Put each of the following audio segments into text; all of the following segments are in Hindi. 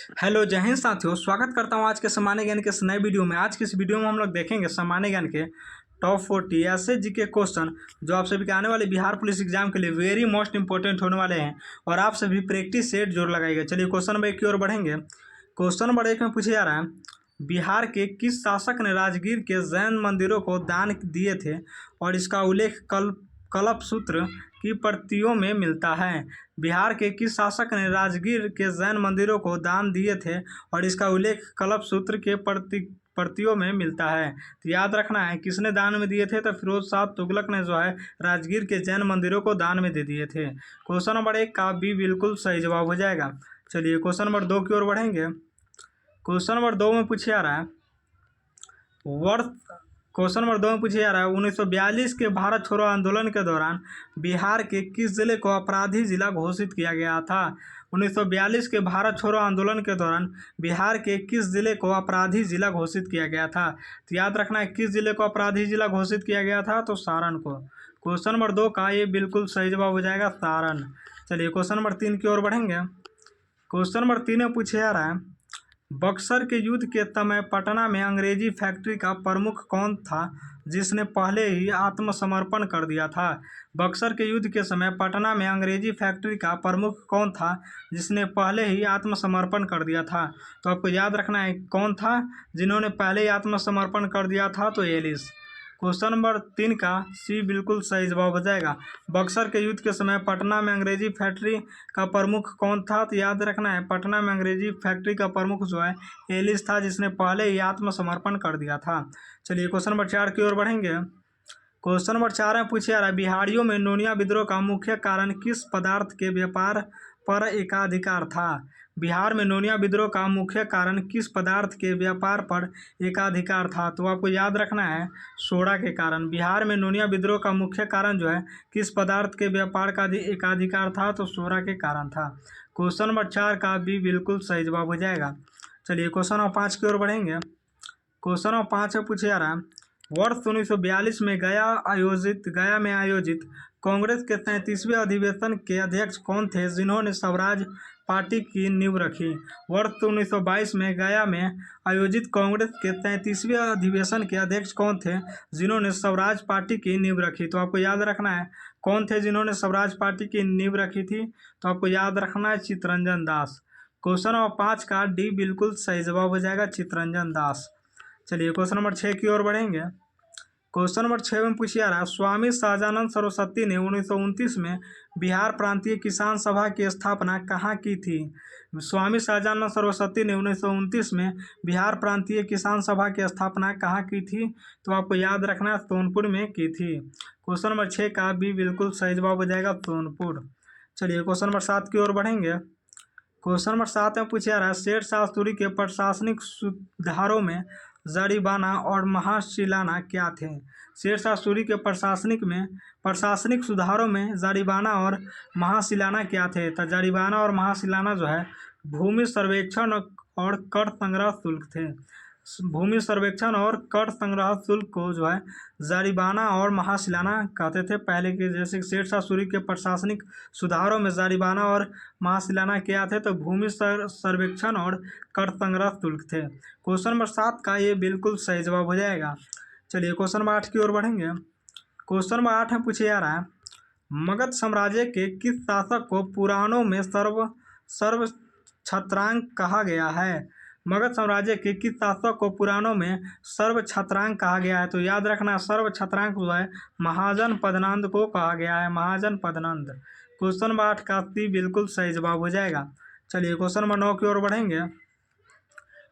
हेलो जय हिंद साथियों, स्वागत करता हूं आज के सामान्य ज्ञान के इस नए वीडियो में। आज की इस वीडियो में हम लोग देखेंगे सामान्य ज्ञान के टॉप 40 ऐसे जीके क्वेश्चन जो आप सभी के आने वाले बिहार पुलिस एग्जाम के लिए वेरी मोस्ट इंपॉर्टेंट होने वाले हैं और आप सभी प्रैक्टिस सेट जोर लगाइएगा। चलिए क्वेश्चन नंबर 1 की ओर बढ़ेंगे। क्वेश्चन नंबर 1 में पूछा जा रहा है, बिहार के किस शासक ने राजगीर के जैन मंदिरों को दान दिए थे और इसका उल्लेख कल्प सूत्र की प्रतियों में मिलता है। बिहार के किस शासक ने राजगीर के जैन मंदिरों को दान दिए थे और इसका उल्लेख कल्प सूत्र के प्रतियों में मिलता है। तो याद रखना है किसने दान में दिए थे, तो फिरोज शाह तुगलक ने जो है राजगीर के जैन मंदिरों को दान में दे दिए थे। क्वेश्चन नंबर 1 का भी बिल्कुल सही जवाब हो जाएगा। चलिए क्वेश्चन नंबर 2 की ओर बढ़ेंगे। क्वेश्चन नंबर 2 में पूछा जा रहा है, क्वेश्चन नंबर 2 में पूछा जा रहा है 1942 के भारत छोड़ो आंदोलन के दौरान बिहार के किस जिले को अपराधी जिला घोषित किया गया था। 1942 के भारत छोड़ो आंदोलन के दौरान बिहार के किस जिले को अपराधी जिला घोषित किया गया था। तो याद रखना है किस जिले को अपराधी जिला घोषित किया गया था, तो सारण को। क्वेश्चन नंबर 2 का ये बिल्कुल सही जवाब हो जाएगा, सारण। चलिए क्वेश्चन नंबर 3 की ओर बढ़ेंगे। क्वेश्चन नंबर 3 में पूछा जा रहा है, बक्सर के युद्ध के समय पटना में अंग्रेजी फैक्ट्री का प्रमुख कौन था जिसने पहले ही आत्मसमर्पण कर दिया था। बक्सर के युद्ध के समय पटना में अंग्रेजी फैक्ट्री का प्रमुख कौन था जिसने पहले ही आत्मसमर्पण कर दिया था। तो आपको याद रखना है कौन था जिन्होंने पहले ही आत्मसमर्पण कर दिया था, तो एलिस। क्वेश्चन नंबर 3 का सी बिल्कुल सही जवाब हो जाएगा। बक्सर के युद्ध के समय पटना में अंग्रेजी फैक्ट्री का प्रमुख कौन था, तो याद रखना है पटना में अंग्रेजी फैक्ट्री का प्रमुख जो है एलिस था, जिसने पहले ही आत्मसमर्पण कर दिया था। चलिए क्वेश्चन नंबर 4 की ओर बढ़ेंगे। क्वेश्चन नंबर 4 में पूछा जा रहा है, बिहारियों में नोनिया विद्रोह का मुख्य कारण किस पदार्थ के व्यापार पर एकाधिकार था। बिहार में नोनिया विद्रोह का मुख्य कारण किस पदार्थ के व्यापार पर एकाधिकार था। तो आपको याद रखना है सोडा के कारण। बिहार में नोनिया विद्रोह का मुख्य कारण जो है किस पदार्थ के व्यापार का एकाधिकार था, तो सोडा के कारण था। क्वेश्चन नंबर 4 का भी बिल्कुल सही जवाब हो जाएगा। चलिए क्वेश्चन नंबर 5 की ओर बढ़ेंगे। क्वेश्चन नंबर 5 में पूछा जा रहा है, वर्ष 1942 में गया में आयोजित कांग्रेस के 33वें अधिवेशन के अध्यक्ष कौन थे जिन्होंने स्वराज पार्टी की नींव रखी। वर्ष 1922 में गया में आयोजित कांग्रेस के 33वें अधिवेशन के अध्यक्ष कौन थे जिन्होंने स्वराज पार्टी की नींव रखी। तो आपको याद रखना है कौन थे जिन्होंने स्वराज पार्टी की नींव रखी थी, तो आपको याद रखना है चित्तरंजन दास। क्वेश्चन नंबर 5 का डी बिल्कुल सही जवाब हो जाएगा, चित्तरंजन दास। चलिए क्वेश्चन नंबर 6 की ओर बढ़ेंगे। क्वेश्चन नंबर 6 में पूछा जा रहा है, स्वामी सहजानंद सरस्वती ने 1929 में बिहार प्रांतीय किसान सभा की स्थापना कहाँ की थी। स्वामी सहजानंद सरस्वती ने 1929 में बिहार प्रांतीय किसान सभा की स्थापना कहाँ की थी, तो आपको याद रखना है सोनपुर में की थी। क्वेश्चन नंबर 6 का भी बिल्कुल सही जवाब हो जाएगा, सोनपुर। चलिए क्वेश्चन नंबर 7 की ओर बढ़ेंगे। क्वेश्चन नंबर 7 में पूछा जा रहा है, शेर शाह सूरी के प्रशासनिक सुधारों में जरीबाना और महाशिलाना क्या थे। शेर शाह सूरी के प्रशासनिक सुधारों में जरीबाना और महाशिलाना क्या थे। तो जरीबाना और महाशिलाना जो है भूमि सर्वेक्षण और कर संग्रह शुल्क थे। भूमि सर्वेक्षण और कर संग्रह शुल्क को जो है जरीबाना और महाशिलाना कहते थे पहले के। जैसे शेर शाह सूरी के प्रशासनिक सुधारों में जरीबाना और महाशिलाना क्या थे, तो भूमि सर्वेक्षण और कर संग्रह शुल्क थे। क्वेश्चन नंबर 7 का ये बिल्कुल सही जवाब हो जाएगा। चलिए क्वेश्चन नंबर 8 की ओर बढ़ेंगे। क्वेश्चन नंबर 8 में पूछा जा रहा है, मगध साम्राज्य के किस शासक को पुराणों में सर्व छत्रांक कहा गया है। मगध साम्राज्य के किस शासक को पुराणों में सर्व छत्रांक कहा गया है। तो याद रखना सर्व छत्रांक जो है महाजन पद्मनंद को कहा गया है, महाजन पद्मनंद। क्वेश्चन नंबर 8 का सी बिल्कुल सही जवाब हो जाएगा। चलिए क्वेश्चन नंबर 9 की ओर बढ़ेंगे।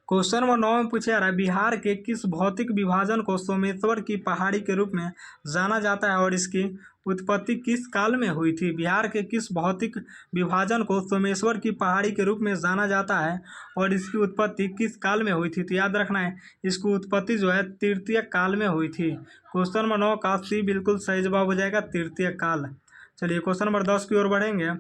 क्वेश्चन नंबर 9 में पूछा जा रहा है, बिहार के किस भौतिक विभाजन को सोमेश्वर की पहाड़ी के रूप में जाना जाता है और इसकी उत्पत्ति किस काल में हुई थी। बिहार के किस भौतिक विभाजन को सोमेश्वर की पहाड़ी के रूप में जाना जाता है और इसकी उत्पत्ति किस काल में हुई थी। तो याद रखना है इसकी उत्पत्ति जो है तृतीय काल में हुई थी। क्वेश्चन नंबर 9 का सी बिल्कुल सही जवाब हो जाएगा, तृतीय काल। चलिए क्वेश्चन नंबर 10 की ओर बढ़ेंगे।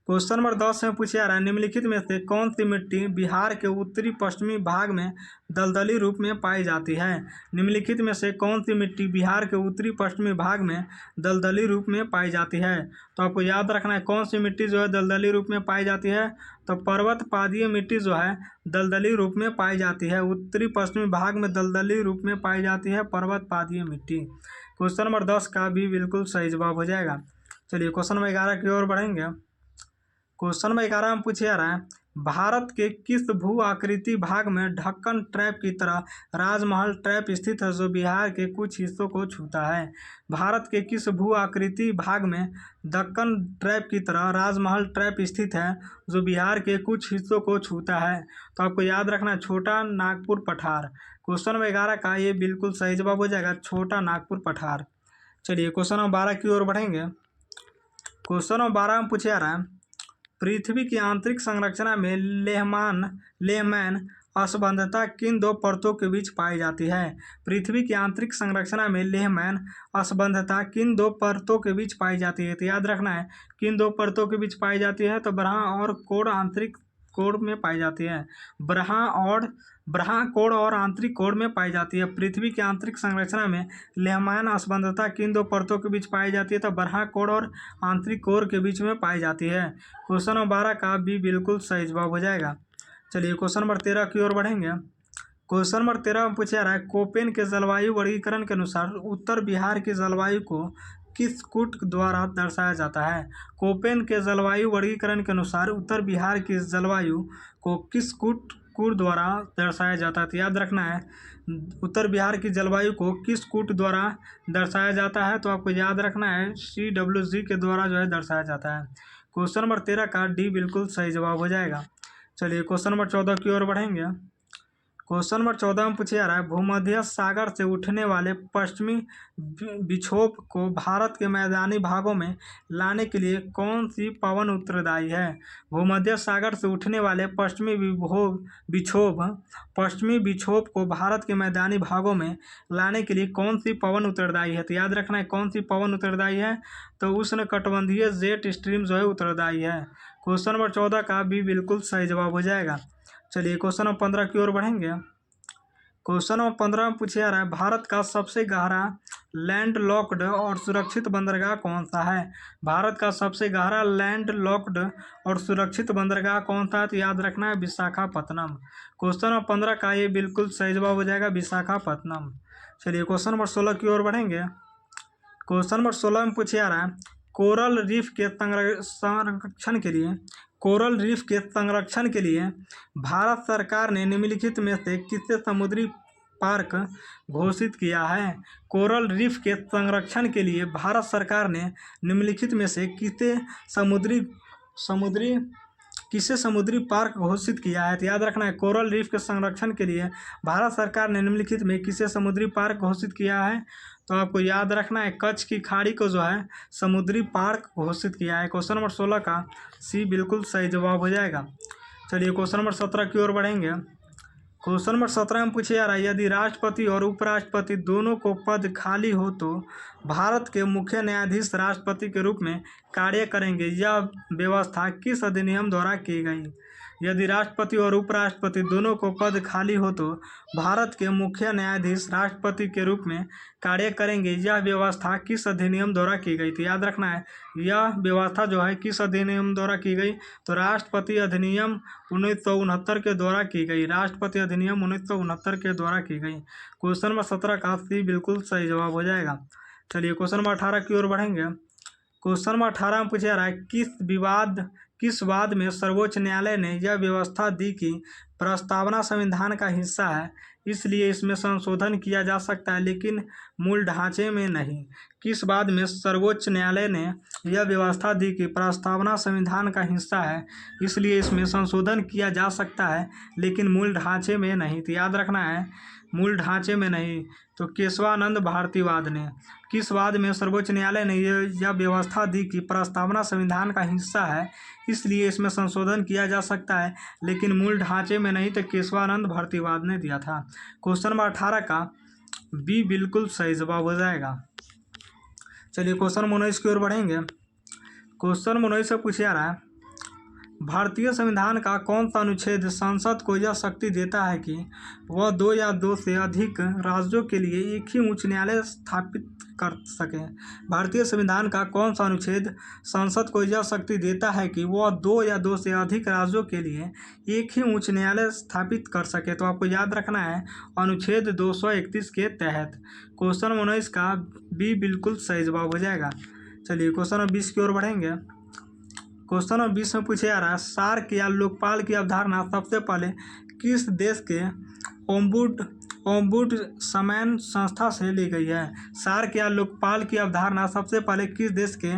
क्वेश्चन नंबर 10 में पूछा जा रहा है, निम्नलिखित में से कौन सी मिट्टी बिहार के उत्तरी पश्चिमी भाग में दलदली रूप में पाई जाती है। निम्नलिखित में से कौन सी मिट्टी बिहार के उत्तरी पश्चिमी भाग में दलदली रूप में पाई जाती है। तो आपको याद रखना है कौन सी मिट्टी जो है दलदली रूप में पाई जाती है। तो पर्वत पादीय मिट्टी जो है दलदली रूप में पाई जाती है, उत्तरी पश्चिमी भाग में दलदली रूप में पाई जाती है पर्वत पादीय मिट्टी। क्वेश्चन नंबर 10 का भी बिल्कुल सही जवाब हो जाएगा। चलिए क्वेश्चन नंबर 11 की ओर बढ़ेंगे। क्वेश्चन नंबर 11 में पूछा जा रहा है, भारत के किस भू आकृति भाग में ढक्कन ट्रैप की तरह राजमहल ट्रैप स्थित है जो बिहार के कुछ हिस्सों को छूता है। भारत के किस भू आकृति भाग में दक्कन ट्रैप की तरह राजमहल ट्रैप स्थित है जो बिहार के कुछ हिस्सों को छूता है। तो आपको याद रखना है छोटा नागपुर पठार। क्वेश्चन नंबर 11 का ये बिल्कुल सही जवाब हो जाएगा, छोटा नागपुर पठार। चलिए क्वेश्चन नंबर 12 की ओर बढ़ेंगे। क्वेश्चन नंबर 12 में पूछा जा रहा है, पृथ्वी की आंतरिक संरचना में लेहमैन असंबद्धता किन दो परतों के बीच पाई जाती है। पृथ्वी की आंतरिक संरचना में लेहमैन असंबद्धता किन दो परतों के बीच पाई जाती है। तो याद रखना है किन दो परतों के बीच पाई जाती है। तो ब्रह्मा और कोण आंतरिक कोण में पाई जाती है। ब्रह्मा कोण और आंतरिक कोण में पाई जाती है। पृथ्वी की आंतरिक संरचना में लेहमैन असंबद्धता किन दो परतों के बीच पाई जाती है। तो ब्रह्मा कोण और आंतरिक कोण के बीच में पाई जाती है। क्वेश्चन नंबर 12 का भी बिल्कुल सही जवाब हो जाएगा। चलिए क्वेश्चन नंबर 13 की ओर बढ़ेंगे। क्वेश्चन नंबर 13 में पूछा जा रहा है, कोपेन के जलवायु वर्गीकरण के अनुसार उत्तर बिहार की जलवायु को किस कूट द्वारा दर्शाया जाता है। कोपेन के जलवायु वर्गीकरण के अनुसार उत्तर बिहार की जलवायु को किस कूट द्वारा दर्शाया जाता है। तो याद रखना है उत्तर बिहार की जलवायु को किस कूट द्वारा दर्शाया जाता है। तो आपको याद रखना है CWG के द्वारा जो है दर्शाया जाता है। क्वेश्चन नंबर 13 का डी बिल्कुल सही जवाब हो जाएगा। चलिए क्वेश्चन नंबर 14 की ओर बढ़ेंगे। क्वेश्चन नंबर 14 में पूछा जा रहा है, भूमध्य सागर से उठने वाले पश्चिमी विक्षोभ को भारत के मैदानी भागों में लाने के लिए कौन सी पवन उत्तरदायी है। भूमध्य सागर से उठने वाले पश्चिमी विक्षोभ को भारत के मैदानी भागों में लाने के लिए कौन सी पवन उत्तरदायी है। तो याद रखना है कौन सी पवन उत्तरदायी है। तो उष्णकटिबंधीय जेट स्ट्रीम जो है उत्तरदायी है। क्वेश्चन नंबर 14 का भी बिल्कुल सही जवाब हो जाएगा। चलिए क्वेश्चन नंबर 15 की ओर बढ़ेंगे। क्वेश्चन नंबर 15 में पूछा जा रहा है, भारत का सबसे गहरा लैंड लॉक्ड और सुरक्षित बंदरगाह कौन सा है। भारत का सबसे गहरा लैंड लॉक्ड और सुरक्षित बंदरगाह कौन सा है। तो याद रखना है विशाखापत्तनम। क्वेश्चन नंबर 15 का ये बिल्कुल सही जवाब हो जाएगा, विशाखापत्तनम। चलिए क्वेश्चन नंबर 16 की ओर बढ़ेंगे। क्वेश्चन नंबर 16 में पूछा जा रहा है, कोरल रीफ के संरक्षण के लिए भारत सरकार ने निम्नलिखित में से किसे समुद्री पार्क घोषित किया है। कोरल रीफ के संरक्षण के लिए भारत सरकार ने निम्नलिखित में से किसे समुद्री पार्क घोषित किया है। तो याद रखना है कोरल रीफ के संरक्षण के लिए भारत सरकार ने निम्नलिखित में किसे समुद्री पार्क घोषित किया है। तो आपको याद रखना है कच्छ की खाड़ी को जो है समुद्री पार्क घोषित किया है। क्वेश्चन नंबर 16 का सी बिल्कुल सही जवाब हो जाएगा। चलिए क्वेश्चन नंबर 17 की ओर बढ़ेंगे। क्वेश्चन नंबर 17 में पूछा जा रहा है, यदि राष्ट्रपति और उपराष्ट्रपति दोनों को पद खाली हो तो भारत के मुख्य न्यायाधीश राष्ट्रपति के रूप में कार्य करेंगे। यह व्यवस्था किस अधिनियम द्वारा की गई। यदि राष्ट्रपति और उपराष्ट्रपति दोनों को पद खाली हो तो भारत के मुख्य न्यायाधीश राष्ट्रपति के रूप में कार्य करेंगे। यह व्यवस्था किस अधिनियम द्वारा की गई। तो याद रखना है यह व्यवस्था जो है किस अधिनियम द्वारा की गई। तो राष्ट्रपति अधिनियम 1969 के द्वारा की गई। राष्ट्रपति अधिनियम 1969 के द्वारा की गई। क्वेश्चन नंबर 17 का सी बिल्कुल सही जवाब हो जाएगा। चलिए क्वेश्चन नंबर 18 की ओर बढ़ेंगे। क्वेश्चन नंबर 18 में पूछा जा रहा है, किस वाद में सर्वोच्च न्यायालय ने यह व्यवस्था दी कि प्रस्तावना संविधान का हिस्सा है, इसलिए इसमें संशोधन किया जा सकता है लेकिन मूल ढांचे में नहीं। किस वाद में सर्वोच्च न्यायालय ने यह व्यवस्था दी कि प्रस्तावना संविधान का हिस्सा है, इसलिए इसमें संशोधन किया जा सकता है लेकिन मूल ढांचे में नहीं। तो याद रखना है मूल ढांचे में नहीं। तो केशवानंद भारतीवाद ने किस वाद में सर्वोच्च न्यायालय ने यह व्यवस्था दी कि प्रस्तावना संविधान का हिस्सा है, इसलिए इसमें संशोधन किया जा सकता है लेकिन मूल ढांचे में नहीं। तो केशवानंद भारतीवाद ने दिया था। क्वेश्चन नंबर 18 का बी बिल्कुल सही जवाब हो जाएगा। चलिए क्वेश्चन 19 की ओर बढ़ेंगे। क्वेश्चन 19 से पूछा जा रहा है, भारतीय संविधान का कौन सा अनुच्छेद संसद को यह शक्ति देता है कि वह दो या दो से अधिक राज्यों के लिए एक ही उच्च न्यायालय स्थापित कर सके? भारतीय संविधान का कौन सा अनुच्छेद संसद को यह शक्ति देता है कि वह दो या दो से अधिक राज्यों के लिए एक ही उच्च न्यायालय स्थापित कर सके? तो आपको याद रखना है अनुच्छेद 231 के तहत। क्वेश्चन 19 का बी बिल्कुल सही जवाब हो जाएगा। चलिए क्वेश्चन नंबर 20 की ओर बढ़ेंगे। क्वेश्चन नंबर 20 में पूछे जा रहा है सार्क या लोकपाल की अवधारणा सबसे पहले किस देश के ओम्बुड्समैन संस्था से ली गई है? सार्क या लोकपाल की अवधारणा सबसे पहले किस देश के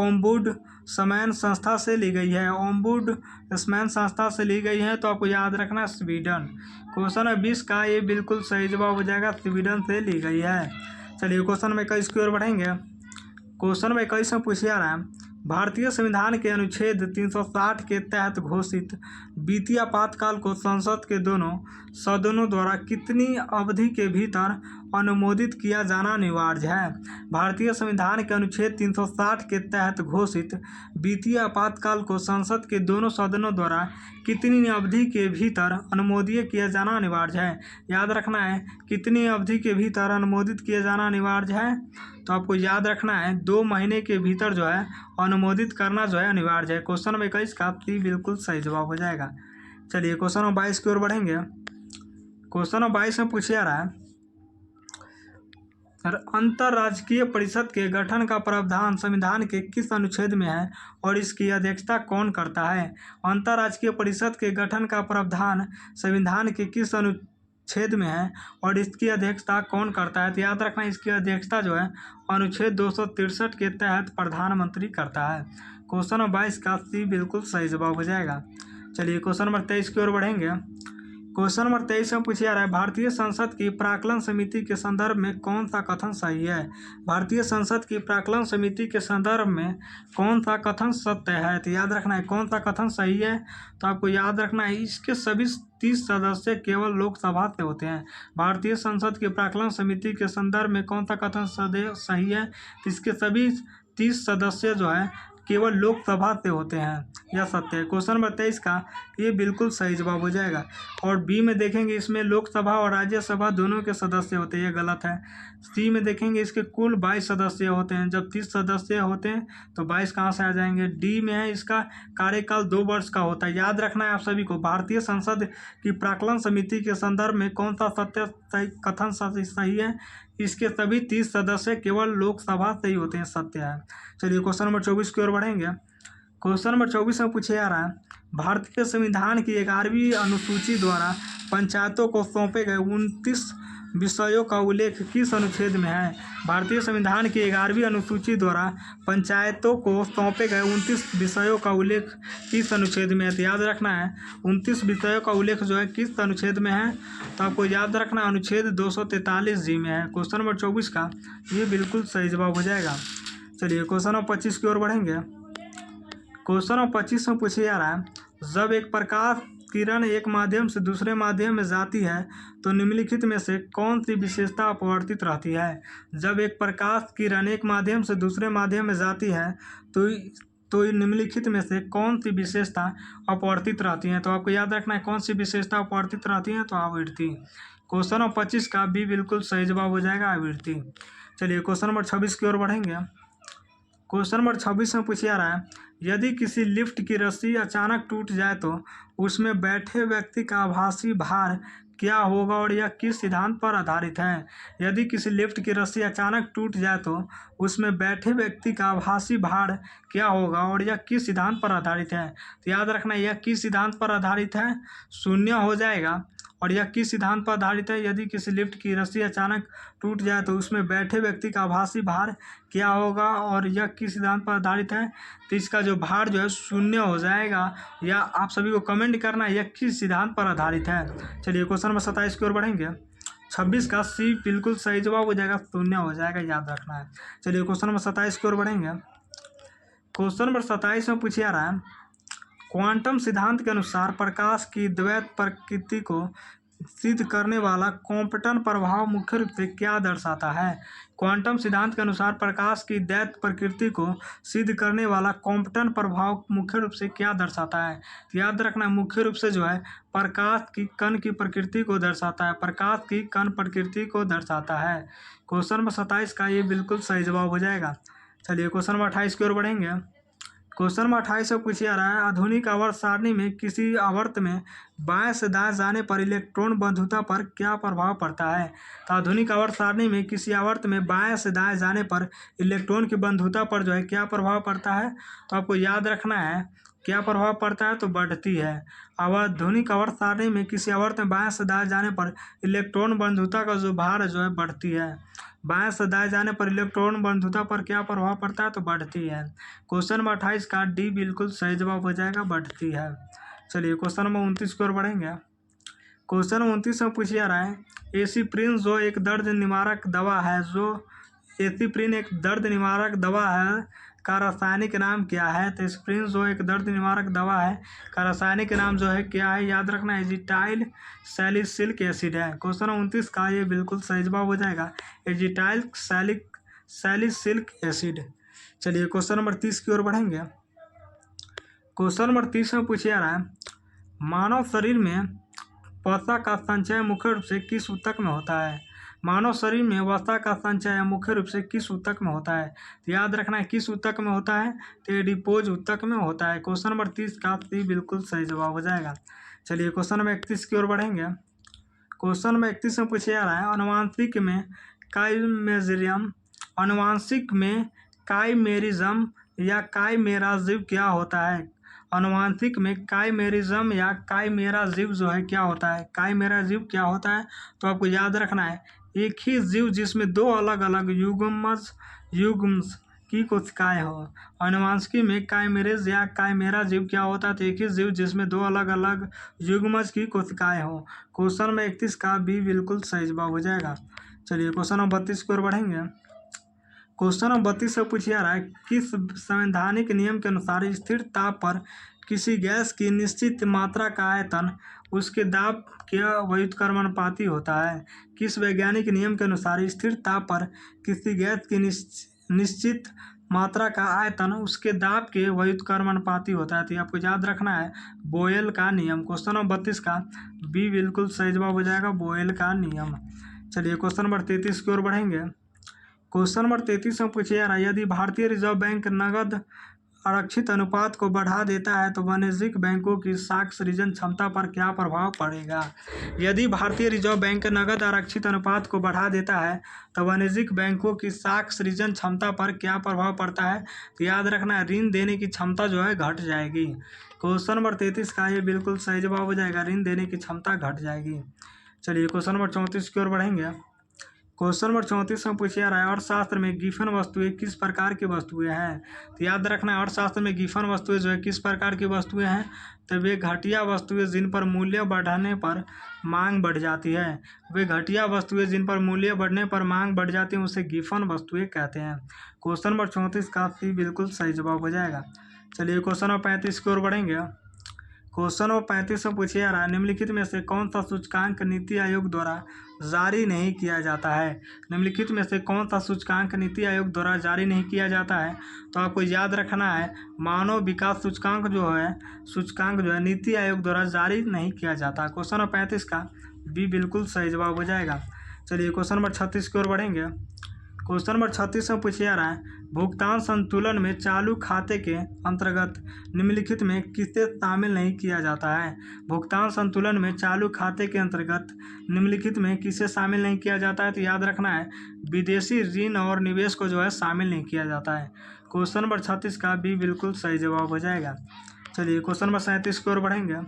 ओम्बुड्समैन संस्था से ली गई है? ओम्बुड्समैन संस्था से ली गई है तो आपको याद रखना स्वीडन। क्वेश्चन नंबर 20 का ये बिल्कुल सही जवाब हो जाएगा, स्वीडन से ली गई है। चलिए क्वेश्चन नंबर 21 की ओर बढ़ेंगे। क्वेश्चन नंबर 21 में पूछा जा रहा है भारतीय संविधान के अनुच्छेद 360 के तहत घोषित वित्तीय आपातकाल को संसद के दोनों सदनों द्वारा कितनी अवधि के भीतर अनुमोदित किया जाना अनिवार्य है? भारतीय संविधान के अनुच्छेद 360 के तहत घोषित वित्तीय आपातकाल को संसद के दोनों सदनों द्वारा कितनी अवधि के भीतर अनुमोदित किया जाना अनिवार्य है? याद रखना है कितनी अवधि के भीतर अनुमोदित किया जाना अनिवार्य है, तो आपको याद रखना है 2 महीने के भीतर जो है अनुमोदित करना जो है अनिवार्य है। क्वेश्चन नंबर 21 का बिल्कुल सही जवाब हो जाएगा। चलिए क्वेश्चन नंबर 22 की ओर बढ़ेंगे। क्वेश्चन नंबर 22 में पूछा जा रहा है अंतर्राज्यीय परिषद के गठन का प्रावधान संविधान के किस अनुच्छेद में है और इसकी अध्यक्षता कौन करता है? अंतर्राज्यीय परिषद के गठन का प्रावधान संविधान के किस अनुच्छेद में है और इसकी अध्यक्षता कौन करता है? तो याद रखना इसकी अध्यक्षता जो है अनुच्छेद 263 के तहत प्रधानमंत्री करता है। क्वेश्चन नंबर 22 का सी बिल्कुल सही जवाब हो जाएगा। चलिए क्वेश्चन नंबर 23 की ओर बढ़ेंगे। क्वेश्चन नंबर 23 में पूछा जा रहा है भारतीय संसद की प्राक्कलन समिति के संदर्भ में कौन सा कथन सही है? भारतीय संसद की प्राक्कलन समिति के संदर्भ में कौन सा कथन सत्य है? तो याद रखना है कौन सा कथन सही है, तो आपको याद रखना है इसके सभी 30 सदस्य केवल लोकसभा से होते हैं। भारतीय संसद की प्राक्कलन समिति के संदर्भ में कौन सा कथन सही है? इसके सभी 30 सदस्य जो है केवल लोकसभा से होते हैं, यह सत्य है। क्वेश्चन नंबर 23 का ये बिल्कुल सही जवाब हो जाएगा। और बी में देखेंगे इसमें लोकसभा और राज्यसभा दोनों के सदस्य होते हैं, यह गलत है। सी में देखेंगे इसके कुल 22 सदस्य होते हैं, जब 30 सदस्य होते हैं तो 22 कहाँ से आ जाएंगे। डी में है इसका कार्यकाल 2 वर्ष का होता है। याद रखना है आप सभी को भारतीय संसद की प्राक्कलन समिति के संदर्भ में कौन सा कथन सही है, इसके सभी 30 सदस्य केवल लोकसभा से ही होते हैं, सत्य है। चलिए क्वेश्चन नंबर 24 की ओर बढ़ेंगे। क्वेश्चन नंबर 24 में पूछा जा रहा है भारतीय संविधान की 11वीं अनुसूची द्वारा पंचायतों को सौंपे गए 29 विषयों का उल्लेख किस अनुच्छेद में है? भारतीय संविधान की 11वीं अनुसूची द्वारा पंचायतों को सौंपे गए 29 विषयों का उल्लेख किस अनुच्छेद में है? तो याद रखना है 29 विषयों का उल्लेख जो है किस अनुच्छेद में है, तो आपको याद रखना अनुच्छेद 243 जी में है। क्वेश्चन नंबर 24 का ये बिल्कुल सही जवाब हो जाएगा। चलिए क्वेश्चन नंबर 25 की ओर बढ़ेंगे। क्वेश्चन नंबर 25 में पूछा जा रहा है जब एक प्रकाश किरण एक माध्यम से दूसरे माध्यम में जाती है तो निम्नलिखित में से कौन सी विशेषता अपवर्तित रहती है? जब एक प्रकाश किरण एक माध्यम से दूसरे माध्यम में जाती है तो निम्नलिखित में से कौन सी विशेषता अपवर्तित रहती है? तो आपको याद रखना है कौन सी विशेषता अपवर्तित रहती है, तो आवृत्ति। क्वेश्चन नंबर 25 का बी बिल्कुल सही जवाब हो जाएगा, आवृत्ति। चलिए क्वेश्चन नंबर 26 की ओर बढ़ेंगे। क्वेश्चन नंबर 26 में पूछा जा रहा है यदि किसी लिफ्ट की रस्सी अचानक टूट जाए तो उसमें बैठे व्यक्ति का आभासी भार क्या होगा और यह किस सिद्धांत पर आधारित है? यदि किसी लिफ्ट की रस्सी अचानक टूट जाए तो उसमें बैठे व्यक्ति का आभासी भार क्या होगा और यह किस सिद्धांत पर आधारित है? तो याद रखना यह किस सिद्धांत पर आधारित है, 0 हो जाएगा। और यह किस सिद्धांत पर आधारित है? यदि किसी लिफ्ट की रस्सी अचानक टूट जाए तो उसमें बैठे व्यक्ति का आभासी भार क्या होगा और यह किस सिद्धांत पर आधारित है, तो इसका जो भार जो है 0 हो जाएगा। या आप सभी को कमेंट करना है यह किस सिद्धांत पर आधारित है। चलिए क्वेश्चन नंबर 27 की ओर बढ़ेंगे। 26 का सी बिल्कुल सही जवाब हो जाएगा, 0 हो जाएगा, याद रखना है। चलिए क्वेश्चन नंबर 27 की ओर बढ़ेंगे। क्वेश्चन नंबर 27 में पूछा जा रहा है क्वांटम सिद्धांत के अनुसार प्रकाश की द्वैत प्रकृति को सिद्ध करने वाला क्वांटम प्रभाव मुख्य रूप से क्या दर्शाता है? क्वांटम सिद्धांत के अनुसार प्रकाश की दैत्य प्रकृति को सिद्ध करने वाला क्वांटम प्रभाव मुख्य रूप से क्या दर्शाता है? तो याद रखना, मुख्य रूप से जो है प्रकाश की कण की प्रकृति को दर्शाता है, प्रकाश की कण प्रकृति को दर्शाता है। क्वेश्चन नंबर 27 का ये बिल्कुल सही जवाब हो जाएगा। चलिए क्वेश्चन नंबर 28 की ओर बढ़ेंगे। क्वेश्चन नंबर 28 से पूछा जा रहा है, आधुनिक आवर्त सारणी में किसी आवर्त में बाएं से दाएं जाने पर इलेक्ट्रॉन बंधुता पर क्या प्रभाव पड़ता है? तो आधुनिक आवर्त सारणी में किसी आवर्त में बाएं से दाएं जाने पर इलेक्ट्रॉन की बंधुता पर जो है क्या प्रभाव पड़ता है? तो आपको याद रखना है क्या प्रभाव पड़ता है, तो बढ़ती है। आधुनिक आवर्त सारणी में किसी आवर्त में बाएं से दाएं जाने पर इलेक्ट्रॉन बंधुता का जो भार जो है बढ़ती है। बाएं से दाएं जाने पर इलेक्ट्रॉन बंधुता पर क्या प्रभाव पड़ता है, तो बढ़ती है। क्वेश्चन नंबर 28 का डी बिल्कुल सही जवाब हो जाएगा, बढ़ती है। चलिए क्वेश्चन नंबर 29 की ओर बढ़ेंगे। क्वेश्चन 29 में पूछा जा रहा है, एसिप्रिन जो एक दर्द निवारक दवा है, एसिप्रिन एक दर्द निवारक दवा है का रासायनिक नाम क्या है? तो एस्प्रिन जो एक दर्द निवारक दवा है का रासायनिक नाम जो है क्या है? याद रखना, एजिटाइल सैलिसिलिक एसिड है। क्वेश्चन 29 का ये बिल्कुल सही जवाब हो जाएगा, एजिटाइल सैलिसिलिक एसिड। चलिए क्वेश्चन नंबर 30 की ओर बढ़ेंगे। क्वेश्चन नंबर 30 में पूछा जा रहा है, मानव शरीर में वसा का संचय मुख्य रूप से किस ऊतक में होता है? मानव शरीर में वसा का संचय मुख्य रूप से किस ऊतक में होता है? तो याद रखना है किस ऊतक में होता है, तो एडिपोज ऊतक में होता है। क्वेश्चन नंबर 30 का बिल्कुल सही जवाब हो जाएगा। चलिए क्वेश्चन नंबर 31 की ओर बढ़ेंगे। क्वेश्चन नंबर 31 में पूछा जा रहा है, अनुवांशिक में काइमेरिज्म या काइमेरा जीव क्या होता है? अनुवांशिक में काइमेरिज्म या काइमेरा जीव जो है क्या होता है? काइमेरा जीव क्या होता है? तो आपको याद रखना है एक ही जीव जिसमें दो अलग अलग युग्म की कोशिकाएं हो। अनुवांशिकी में काइमेरेज या काइमेरा जीव क्या होता है? तो एक ही जीव जिसमें दो अलग अलग युग्मज की कोशिकाएं हो। क्वेश्चन नंबर 31 का भी बिल्कुल सही जवाब हो जाएगा। चलिए क्वेश्चन नंबर 32 की ओर बढ़ेंगे। क्वेश्चन नंबर 32 से पूछा जा रहा है, किस संवैधानिक नियम के अनुसार स्थिर ताप पर किसी गैस की निश्चित मात्रा का आयतन उसके दाब के व्युत्क्रमानुपाती होता है? किस वैज्ञानिक नियम के अनुसार स्थिर ताप पर किसी गैस की निश्चित मात्रा का आयतन उसके दाब के व्युत्क्रमानुपाती होता है? तो आपको याद रखना है बोयल का नियम। क्वेश्चन नंबर 32 का बी बिल्कुल सही जवाब हो जाएगा, बोयल का नियम। चलिए क्वेश्चन नंबर 33 की ओर बढ़ेंगे। क्वेश्चन नंबर 33 में पूछा जा रहा है, यदि भारतीय रिजर्व बैंक नगद आरक्षित अनुपात को बढ़ा देता है तो वाणिज्यिक बैंकों की साख सृजन क्षमता पर क्या प्रभाव पड़ेगा? यदि भारतीय रिजर्व बैंक नगद आरक्षित अनुपात को बढ़ा देता है तो वाणिज्यिक बैंकों की साख सृजन क्षमता पर क्या प्रभाव पड़ता है? तो याद रखना है ऋण देने की क्षमता जो है घट जाएगी। क्वेश्चन नंबर 33 का ये बिल्कुल सही जवाब हो जाएगा, ऋण देने की क्षमता घट जाएगी। चलिए क्वेश्चन नंबर 34 की ओर बढ़ेंगे। क्वेश्चन नंबर 34 में पूछा जा रहा है, अर्थशास्त्र में गिफन वस्तुएं किस प्रकार की वस्तुएं हैं? तो याद रखना है अर्थशास्त्र में गिफन वस्तुएं जो है किस प्रकार की वस्तुएं हैं? तो वे घटिया वस्तुएं जिन पर मूल्य बढ़ने पर मांग बढ़ जाती है। वे घटिया वस्तुएं जिन पर मूल्य बढ़ने पर मांग बढ़ जाती है उसे गिफन वस्तुएं कहते हैं। क्वेश्चन नंबर 34 का बिल्कुल सही जवाब हो जाएगा। चलिए क्वेश्चन नंबर 35 की ओर बढ़ेंगे। क्वेश्चन नंबर 35 में पूछा जा रहा है, निम्नलिखित में से कौन सा सूचकांक नीति आयोग द्वारा जारी नहीं किया जाता है? निम्नलिखित में से कौन सा सूचकांक नीति आयोग द्वारा जारी नहीं किया जाता है? तो आपको याद रखना है मानव विकास सूचकांक जो है नीति आयोग द्वारा जारी नहीं किया जाता। क्वेश्चन नंबर 35 का बी बिल्कुल सही जवाब हो जाएगा। चलिए क्वेश्चन नंबर 36 की ओर बढ़ेंगे। क्वेश्चन नंबर 36 में पूछा जा रहा है, भुगतान संतुलन में चालू खाते के अंतर्गत निम्नलिखित में किसे शामिल नहीं किया जाता है? भुगतान संतुलन में चालू खाते के अंतर्गत निम्नलिखित में किसे शामिल नहीं किया जाता है? तो याद रखना है विदेशी ऋण और निवेश को जो है शामिल नहीं किया जाता है। क्वेश्चन नंबर 36 का भी बिल्कुल सही जवाब हो जाएगा। चलिए क्वेश्चन नंबर 37 की ओर बढ़ेंगे।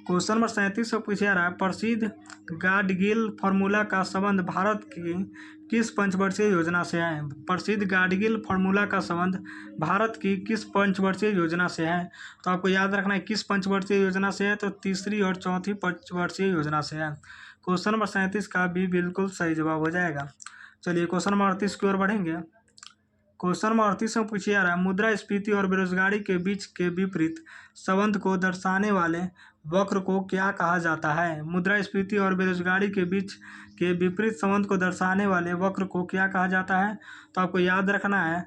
क्वेश्चन नंबर 37 से पूछा जा रहा है, प्रसिद्ध गाडगिल फार्मूला का संबंध भारत की किस पंचवर्षीय योजना से है? प्रसिद्ध गाडगिल फार्मूला का संबंध भारत की किस पंचवर्षीय योजना से है? तो आपको याद रखना है किस पंचवर्षीय योजना से है, तो तीसरी और चौथी पंचवर्षीय योजना से है। क्वेश्चन नंबर 37 का भी बिल्कुल सही जवाब हो जाएगा। चलिए क्वेश्चन नंबर 38 की ओर बढ़ेंगे। क्वेश्चन नंबर 38 में पूछा जा रहा है, मुद्रास्फीति और बेरोजगारी के बीच के विपरीत संबंध को दर्शाने वाले वक्र को क्या कहा जाता है? मुद्रास्फीति और बेरोजगारी के बीच के विपरीत संबंध को दर्शाने वाले वक्र को क्या कहा जाता है? तो आपको याद रखना है,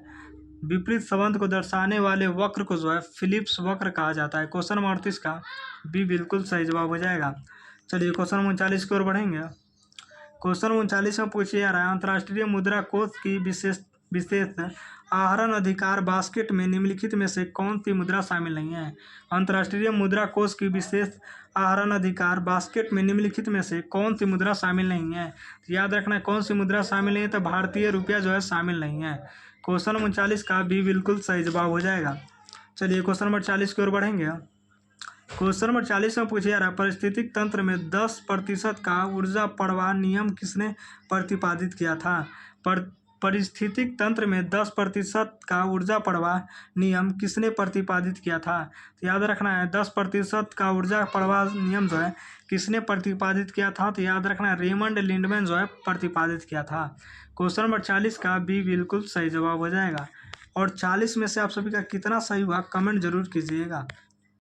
विपरीत संबंध को दर्शाने वाले वक्र को जो है फिलिप्स वक्र कहा जाता है। क्वेश्चन नंबर 38 का बी बिल्कुल सही जवाब हो जाएगा। चलिए क्वेश्चन नंबर 39 की ओर बढ़ेंगे। क्वेश्चन नंबर 39 में पूछा जा रहा है, अंतर्राष्ट्रीय मुद्रा कोष की विशेष आहरण अधिकार बास्केट में निम्नलिखित में से कौन सी मुद्रा शामिल नहीं है? अंतर्राष्ट्रीय मुद्रा कोष की विशेष आहरण अधिकार बास्केट में निम्नलिखित में से कौन सी मुद्रा शामिल नहीं है? तो याद रखना है, कौन सी मुद्रा शामिल नहीं है, तो भारतीय रुपया जो है शामिल नहीं है। क्वेश्चन नंबर 39 का बी बिल्कुल सही जवाब हो जाएगा। चलिए क्वेश्चन नंबर 40 की ओर बढ़ेंगे। क्वेश्चन नंबर 40 में पूछा जा रहा है, पारिस्थितिक तंत्र में 10% का ऊर्जा प्रवाह नियम किसने प्रतिपादित किया था? पारिस्थितिक तंत्र में 10% का ऊर्जा प्रवाह नियम किसने प्रतिपादित किया था? तो याद रखना है, 10% का ऊर्जा प्रवाह नियम जो है किसने प्रतिपादित किया था? तो याद रखना है, रेमंड लिंडमैन जो है प्रतिपादित किया था। क्वेश्चन नंबर 40 का बी बिल्कुल सही जवाब हो जाएगा। और 40 में से आप सभी का कितना सही हुआ कमेंट जरूर कीजिएगा।